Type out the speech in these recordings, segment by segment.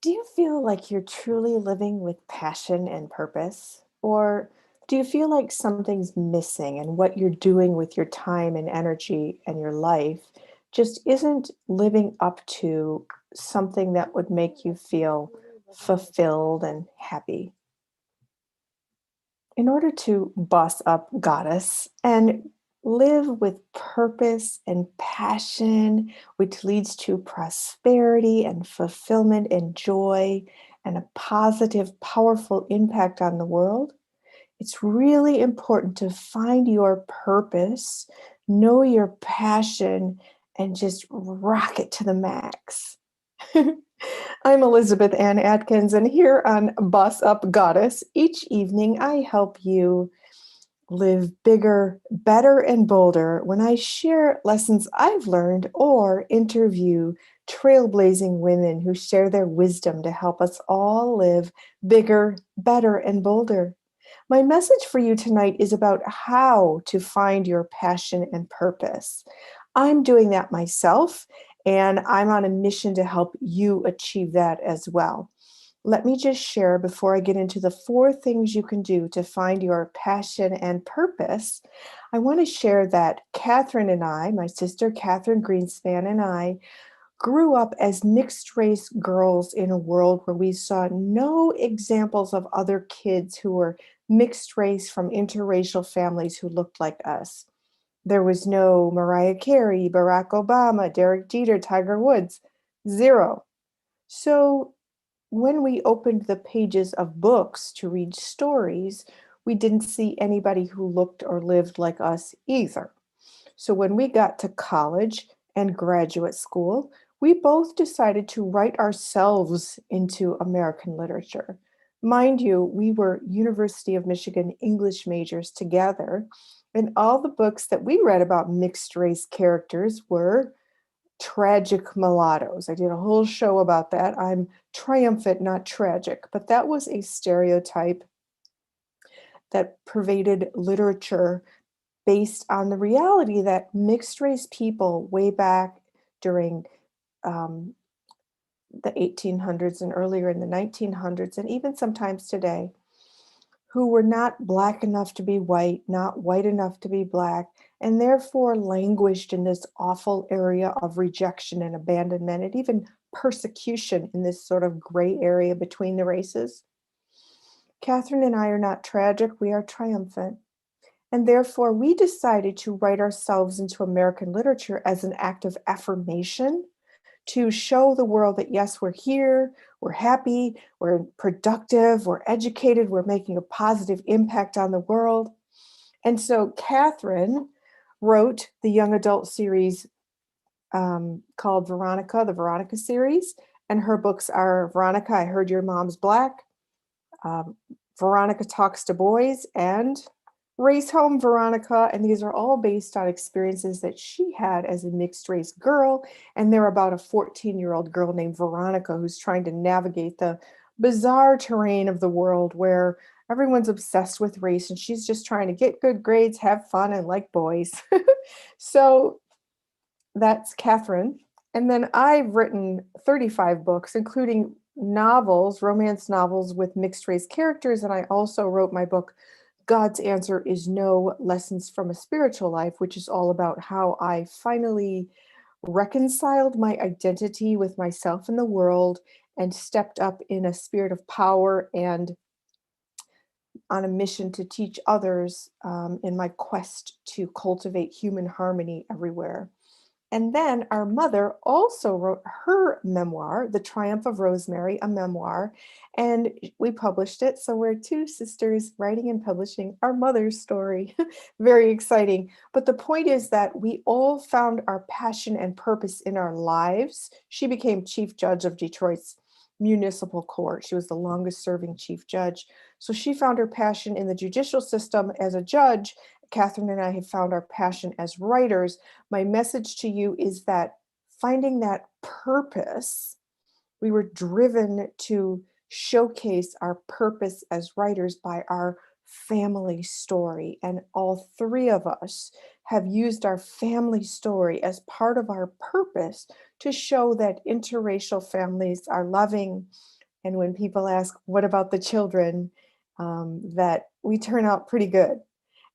Do you feel like you're truly living with passion and purpose? Or do you feel like something's missing and what you're doing with your time and energy and your life just isn't living up to something that would make you feel fulfilled and happy? In order to boss up goddess and live with purpose and passion, which leads to prosperity and fulfillment and joy and a positive, powerful impact on the world, it's really important to find your purpose, know your passion, and just rock it to the max. I'm Elizabeth Ann Atkins, and here on Boss Up Goddess, each evening I help you live bigger, better, and bolder when I share lessons I've learned or interview trailblazing women who share their wisdom to help us all live bigger, better, and bolder. My message for you tonight is about how to find your passion and purpose. I'm doing that myself, and I'm on a mission to help you achieve that as well. Let me just share before I get into the four things you can do to find your passion and purpose. I want to share that Catherine and I, my sister Catherine Greenspan, and I grew up as mixed race girls in a world where we saw no examples of other kids who were mixed race from interracial families who looked like us. There was no Mariah Carey, Barack Obama, Derek Jeter, Tiger Woods, zero. So when we opened the pages of books to read stories, we didn't see anybody who looked or lived like us either. So when we got to college and graduate school, we both decided to write ourselves into American literature. Mind you, we were University of Michigan English majors together, and all the books that we read about mixed race characters were tragic mulattoes. I did a whole show about that. I'm triumphant, not tragic, but that was a stereotype that pervaded literature based on the reality that mixed race people way back during um, the 1800s and earlier in the 1900s, and even sometimes today, who were not black enough to be white, not white enough to be black, and therefore languished in this awful area of rejection and abandonment and even persecution in this sort of gray area between the races. Catherine and I are not tragic, we are triumphant. And therefore, we decided to write ourselves into American literature as an act of affirmation to show the world that, yes, we're here, we're happy, we're productive, we're educated, we're making a positive impact on the world. And so Catherine wrote the young adult series called Veronica, the Veronica series. And her books are Veronica, I Heard Your Mom's Black, um, Veronica Talks to Boys, and Race Home Veronica. And these are all based on experiences that she had as a mixed race girl. And they're about a 14-year-old girl named Veronica who's trying to navigate the bizarre terrain of the world where everyone's obsessed with race and she's just trying to get good grades, have fun, and like boys. So that's Catherine. And then I've written 35 books, including novels, romance novels with mixed race characters. And I also wrote my book, God's Answer is No: Lessons from a Spiritual Life, which is all about how I finally reconciled my identity with myself and the world and stepped up in a spirit of power and on a mission to teach others in my quest to cultivate human harmony everywhere. And then our mother also wrote her memoir, The Triumph of Rosemary, a memoir, and we published it. So we're two sisters writing and publishing our mother's story. Very exciting. But the point is that we all found our passion and purpose in our lives. She became chief judge of Detroit's municipal court. She was the longest serving chief judge. So she found her passion in the judicial system as a judge. Catherine and I have found our passion as writers. My message to you is that finding that purpose, we were driven to showcase our purpose as writers by our family story. And all three of us have used our family story as part of our purpose to show that interracial families are loving. And when people ask, what about the children, that we turn out pretty good.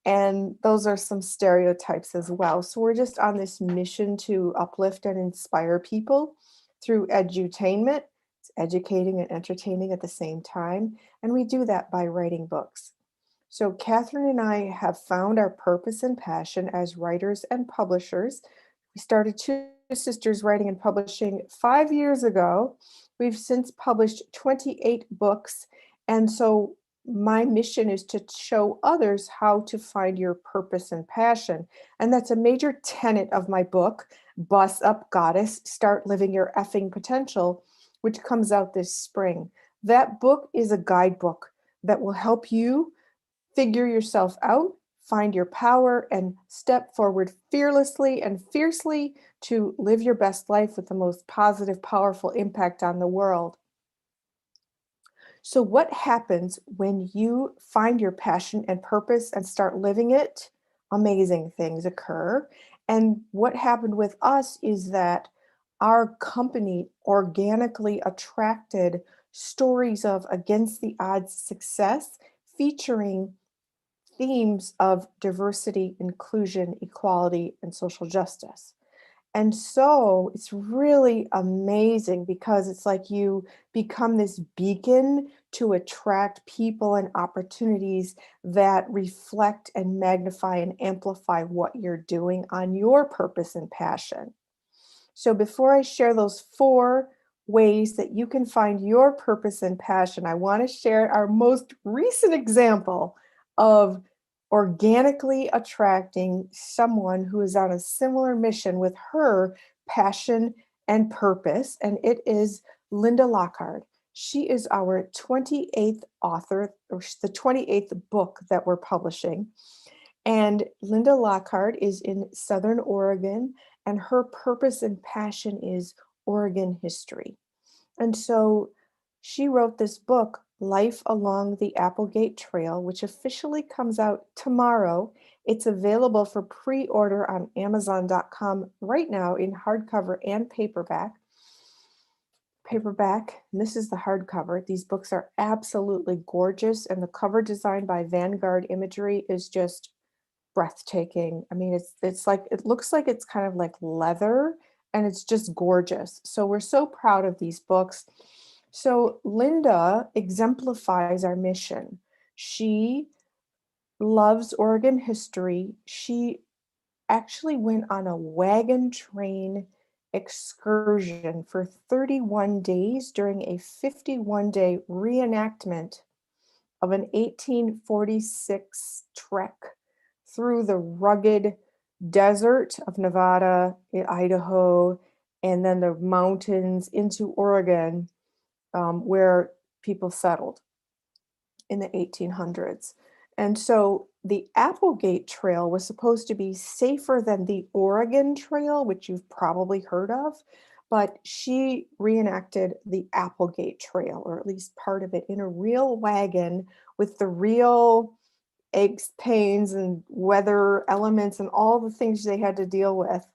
And those are some stereotypes as well. So we're just on this mission to uplift and inspire people through edutainment. It's educating and entertaining at the same time. And we do that by writing books. So Catherine and I have found our purpose and passion as writers and publishers. We started Two Sisters Writing and Publishing 5 years ago. We've since published 28 books. And so my mission is to show others how to find your purpose and passion. And that's a major tenet of my book, Boss Up Goddess, Start Living Your Effing Potential, which comes out this spring. That book is a guidebook that will help you figure yourself out, find your power, and step forward fearlessly and fiercely to live your best life with the most positive, powerful impact on the world. So, what happens when you find your passion and purpose and start living it? Amazing things occur. And what happened with us is that our company organically attracted stories of against the odds success featuring themes of diversity, inclusion, equality, and social justice. And so it's really amazing because it's like you become this beacon to attract people and opportunities that reflect and magnify and amplify what you're doing on your purpose and passion. So before I share those 4 ways that you can find your purpose and passion, I want to share our most recent example of organically attracting someone who is on a similar mission with her passion and purpose, and it is Linda Lochard. She is our 28th author, or the 28th book that we're publishing. And Linda Lochard is in Southern Oregon, and her purpose and passion is Oregon history. And so she wrote this book, Life Along the Applegate Trail, which officially comes out tomorrow. It's available for pre-order on Amazon.com right now in hardcover and paperback. And this is the hardcover. These books are absolutely gorgeous, and the cover design by Vanguard Imagery is just breathtaking. I mean, it's like it looks like it's kind of like leather, and it's just gorgeous. So we're so proud of these books. So Linda exemplifies our mission. She loves Oregon history. She actually went on a wagon train excursion for 31 days during a 51-day reenactment of an 1846 trek through the rugged desert of Nevada, Idaho, and then the mountains into Oregon, where people settled in the 1800s. And so the Applegate Trail was supposed to be safer than the Oregon Trail, which you've probably heard of, but she reenacted the Applegate Trail, or at least part of it, in a real wagon with the real aches, pains, and weather elements and all the things they had to deal with.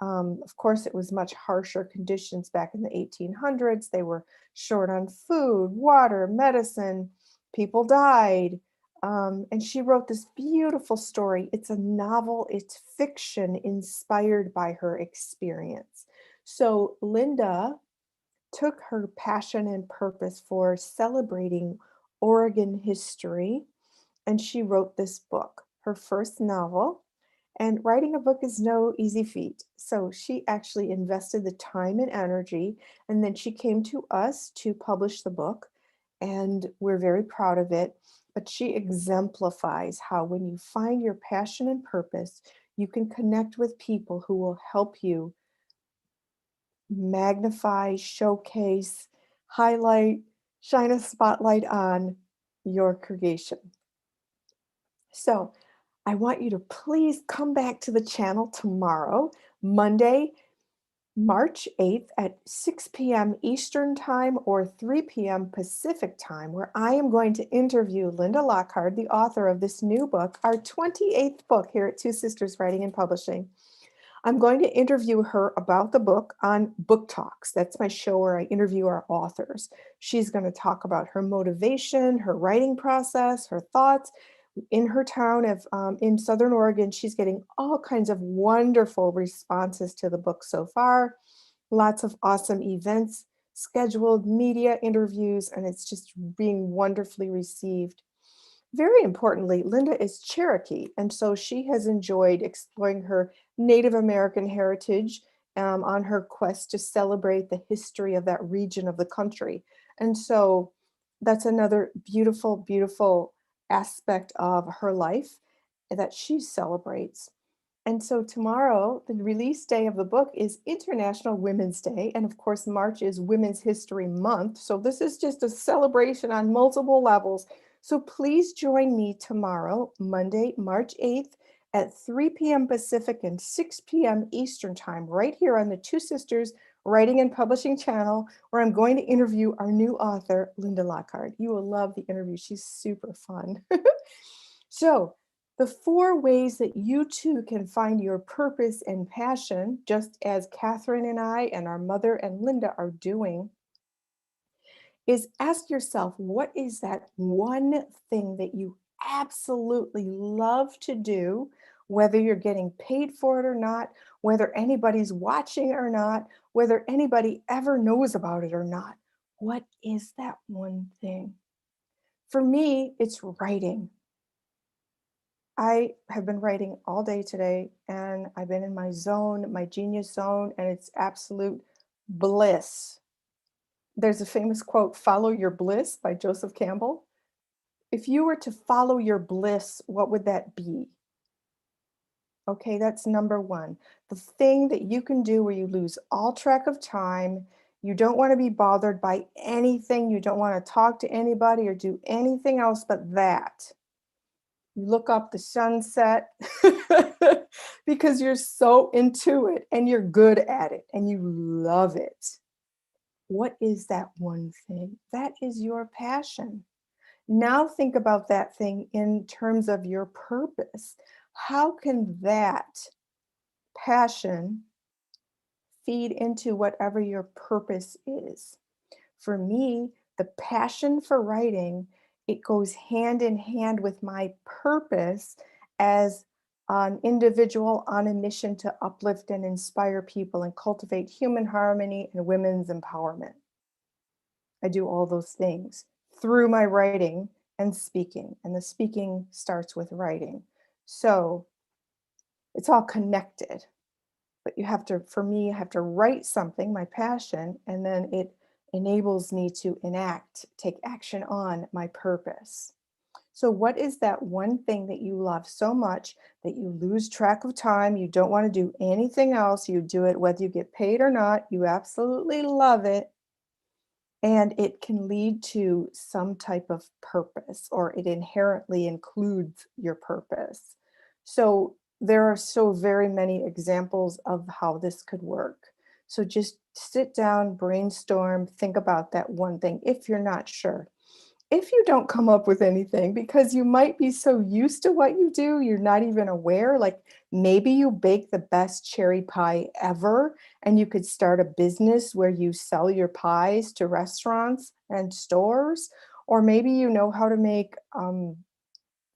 Of course, it was much harsher conditions back in the 1800s. They were short on food, water, medicine. People died. And she wrote this beautiful story. It's a novel, it's fiction inspired by her experience. So Linda took her passion and purpose for celebrating Oregon history, and she wrote this book, her first novel. And writing a book is no easy feat. So she actually invested the time and energy, and then she came to us to publish the book, and we're very proud of it. But she exemplifies how when you find your passion and purpose, you can connect with people who will help you magnify, showcase, highlight, shine a spotlight on your creation. So I want you to please come back to the channel tomorrow, Monday, March 8th at 6 p.m. Eastern Time or 3 p.m. Pacific Time, where I am going to interview Linda Lochard, the author of this new book, our 28th book here at Two Sisters Writing and Publishing. I'm going to interview her about the book on Book Talks. That's my show where I interview our authors. She's going to talk about her motivation, her writing process, her thoughts. In her town of in Southern Oregon, she's getting all kinds of wonderful responses to the book so far. Lots of awesome events scheduled, media interviews, and it's just being wonderfully received. Very importantly, Linda is Cherokee, and so she has enjoyed exploring her Native American heritage on her quest to celebrate the history of that region of the country. And so that's another beautiful, beautiful aspect of her life that she celebrates. And so tomorrow, the release day of the book is International Women's Day. And of course, March is Women's History Month. So this is just a celebration on multiple levels. So please join me tomorrow, Monday, March 8th at 3 p.m. Pacific and 6 p.m. Eastern Time, right here on the Two Sisters Writing and Publishing channel, where I'm going to interview our new author, Linda Lochard. You will love the interview. She's super fun. So, the 4 ways that you too can find your purpose and passion, just as Catherine and I and our mother and Linda are doing, is ask yourself, what is that one thing that you absolutely love to do, whether you're getting paid for it or not, whether anybody's watching or not, whether anybody ever knows about it or not? What is that one thing? For me, it's writing. I have been writing all day today and I've been in my zone, my genius zone, and it's absolute bliss. There's a famous quote, "Follow your bliss" by Joseph Campbell. If you were to follow your bliss, what would that be? Okay, that's number one. The thing that you can do where you lose all track of time. You don't want to be bothered by anything. You don't want to talk to anybody or do anything else but that. You look up the sunset because you're so into it and you're good at it and you love it. What is that one thing? That is your passion. Now think about that thing in terms of your purpose. How can that passion feed into whatever your purpose is? For me, the passion for writing, it goes hand in hand with my purpose as an individual on a mission to uplift and inspire people and cultivate human harmony and women's empowerment. I do all those things through my writing and speaking, and the speaking starts with writing. So it's all connected. But you have to, for me, I have to write something, my passion, and then it enables me to enact, take action on my purpose. So, what is that one thing that you love so much that you lose track of time? You don't want to do anything else. You do it whether you get paid or not. You absolutely love it. And it can lead to some type of purpose, or it inherently includes your purpose. So there are so very many examples of how this could work. So just sit down, brainstorm, think about that one thing if you're not sure. If you don't come up with anything, because you might be so used to what you do, you're not even aware, like maybe you bake the best cherry pie ever, and you could start a business where you sell your pies to restaurants and stores, or maybe you know how to make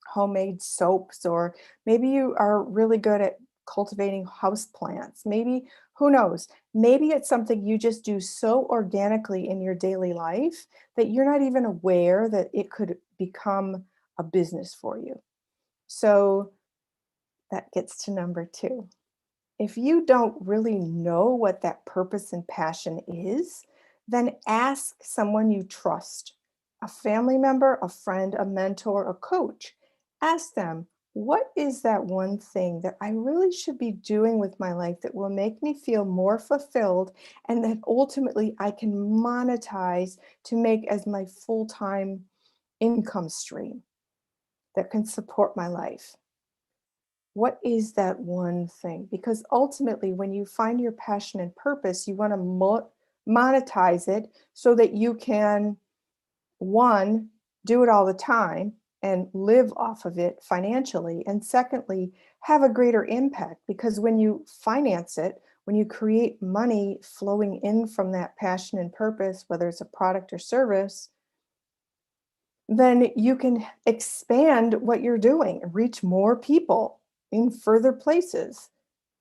homemade soaps, or maybe you are really good at cultivating house plants. Maybe, who knows? Maybe it's something you just do so organically in your daily life that you're not even aware that it could become a business for you. So that gets to number two. If you don't really know what that purpose and passion is, then ask someone you trust, a family member, a friend, a mentor, a coach. Ask them, what is that one thing that I really should be doing with my life that will make me feel more fulfilled and that ultimately I can monetize to make as my full time income stream that can support my life? What is that one thing? Because ultimately, when you find your passion and purpose, you want to monetize it so that you can, one, do it all the time and live off of it financially. And secondly, have a greater impact because when you finance it, when you create money flowing in from that passion and purpose, whether it's a product or service, then you can expand what you're doing, reach more people in further places,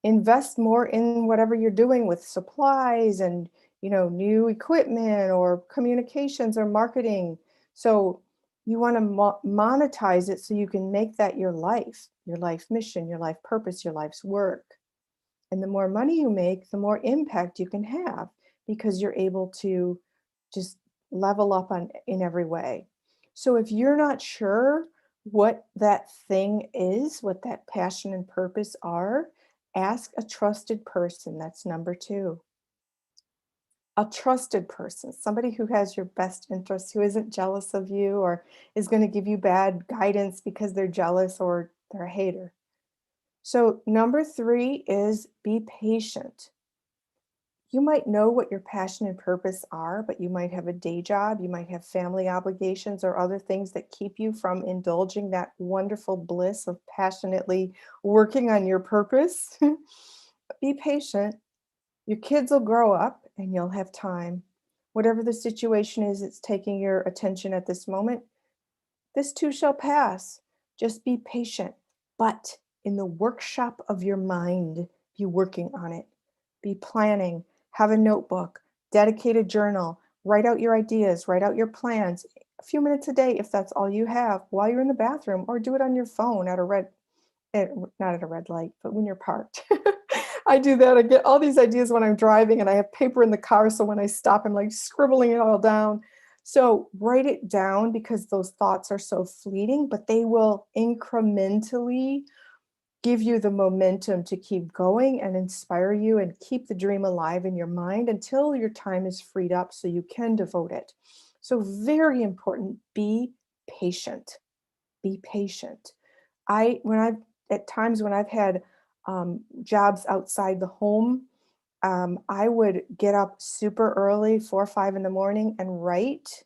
invest more in whatever you're doing with supplies and new equipment or communications or marketing. So you want to monetize it so you can make that your life mission, your life purpose, your life's work. And the more money you make, the more impact you can have because you're able to just level up on in every way. So if you're not sure what that thing is, what that passion and purpose are, ask a trusted person. That's number two. A trusted person, somebody who has your best interest, who isn't jealous of you or is going to give you bad guidance because they're jealous or they're a hater. So, number three is be patient. You might know what your passion and purpose are, but you might have a day job, you might have family obligations or other things that keep you from indulging that wonderful bliss of passionately working on your purpose. Be patient. Your kids will grow up and you'll have time. Whatever the situation is that's taking your attention at this moment, this too shall pass. Just be patient. But in the workshop of your mind, be working on it. Be planning. Have a notebook. Dedicate a journal. Write out your ideas. Write out your plans. A few minutes a day, if that's all you have, while you're in the bathroom, or do it on your phone at a not at a red light, but when you're parked. I do that. I get all these ideas when I'm driving and I have paper in the car. So when I stop, I'm like scribbling it all down. So write it down because those thoughts are so fleeting, but they will incrementally give you the momentum to keep going and inspire you and keep the dream alive in your mind until your time is freed up so you can devote it. So very important, be patient. Be patient. When I've at times when I've had jobs outside the home, I would get up super early, 4 or 5 in the morning, and write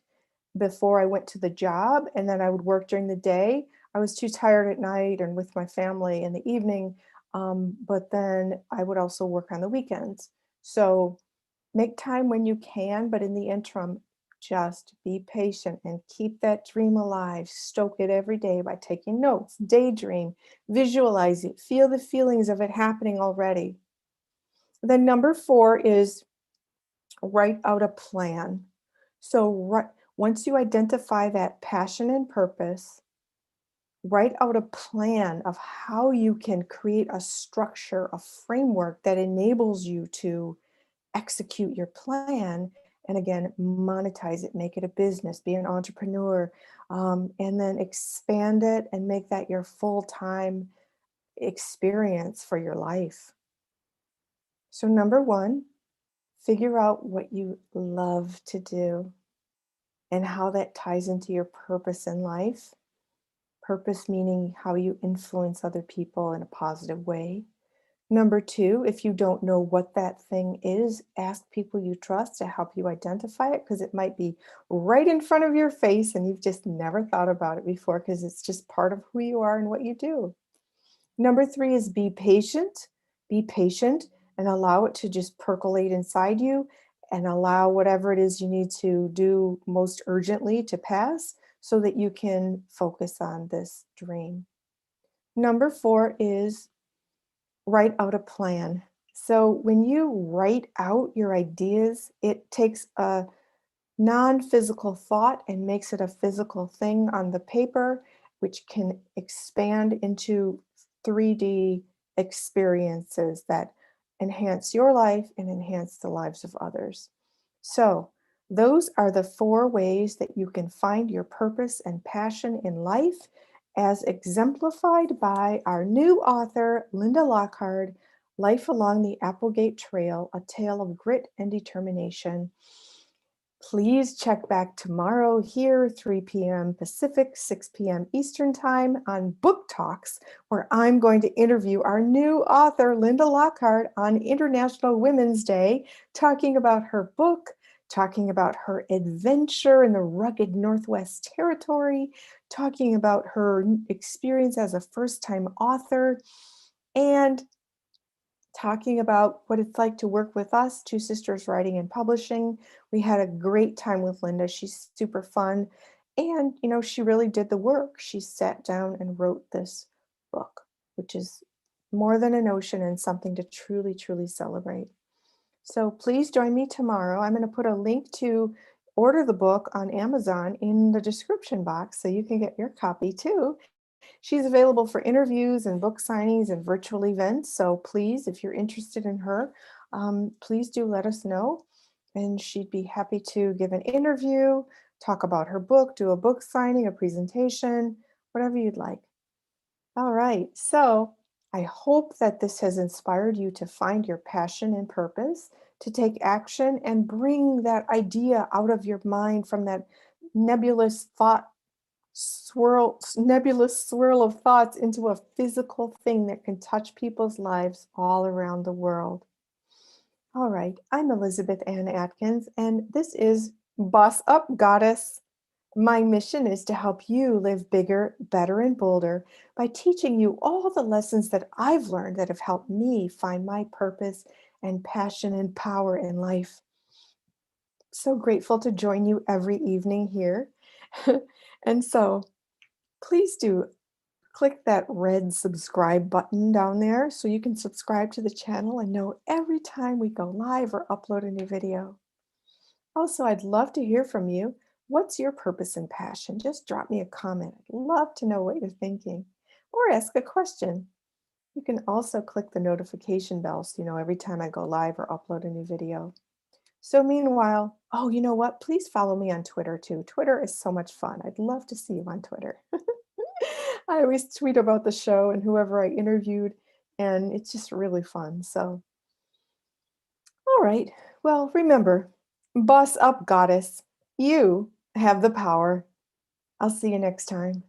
before I went to the job, and then I would work during the day. I was too tired at night and with my family in the evening, but then I would also work on the weekends. So make time when you can, but in the interim, just be patient and keep that dream alive. Stoke it every day by taking notes, daydream, visualize it, feel the feelings of it happening already. Then number four is write out a plan. So once you identify that passion and purpose, write out a plan of how you can create a structure, a framework that enables you to execute your plan and again monetize it, make it a business, be an entrepreneur, and then expand it and make that your full-time experience for your life. So number one, figure out what you love to do and how that ties into your purpose in life. Purpose meaning how you influence other people in a positive way. Number two, if you don't know what that thing is, ask people you trust to help you identify it because it might be right in front of your face and you've just never thought about it before because it's just part of who you are and what you do. Number three is be patient. Be patient and allow it to just percolate inside you and allow whatever it is you need to do most urgently to pass so that you can focus on this dream. Number four is write out a plan. So when you write out your ideas, it takes a non-physical thought and makes it a physical thing on the paper, which can expand into 3D experiences that enhance your life and enhance the lives of others. So, those are the four ways that you can find your purpose and passion in life, as exemplified by our new author, Linda Lochard, Life Along the Applegate Trail, A Tale of Grit and Determination. Please check back tomorrow here, 3 p.m. Pacific, 6 p.m. Eastern Time on Book Talks, where I'm going to interview our new author, Linda Lochard, on International Women's Day, talking about her book, talking about her adventure in the rugged Northwest Territory, talking about her experience as a first-time author, and talking about what it's like to work with us, two sisters writing and publishing. We had a great time with Linda. She's super fun. And, she really did the work. She sat down and wrote this book, which is more than an ocean and something to truly, truly celebrate. So please join me tomorrow. I'm going to put a link to order the book on Amazon in the description box so you can get your copy too. She's available for interviews and book signings and virtual events. So please, if you're interested in her, please do let us know. And she'd be happy to give an interview, talk about her book, do a book signing, a presentation, whatever you'd like. All right. So I hope that this has inspired you to find your passion and purpose, to take action and bring that idea out of your mind from that nebulous nebulous swirl of thoughts into a physical thing that can touch people's lives all around the world. All right, I'm Elizabeth Ann Atkins, and this is Boss Up Goddess. My mission is to help you live bigger, better, and bolder by teaching you all the lessons that I've learned that have helped me find my purpose and passion and power in life. So grateful to join you every evening here. And so please do click that red subscribe button down there so you can subscribe to the channel and know every time we go live or upload a new video. Also, I'd love to hear from you. What's your purpose and passion? Just drop me a comment. I'd love to know what you're thinking or ask a question. You can also click the notification bell so you know every time I go live or upload a new video. So meanwhile, oh, you know what? Please follow me on Twitter too. Twitter is so much fun. I'd love to see you on Twitter. I always tweet about the show and whoever I interviewed, and it's just really fun. So, all right. Well, remember, boss up, goddess. You have the power. I'll see you next time.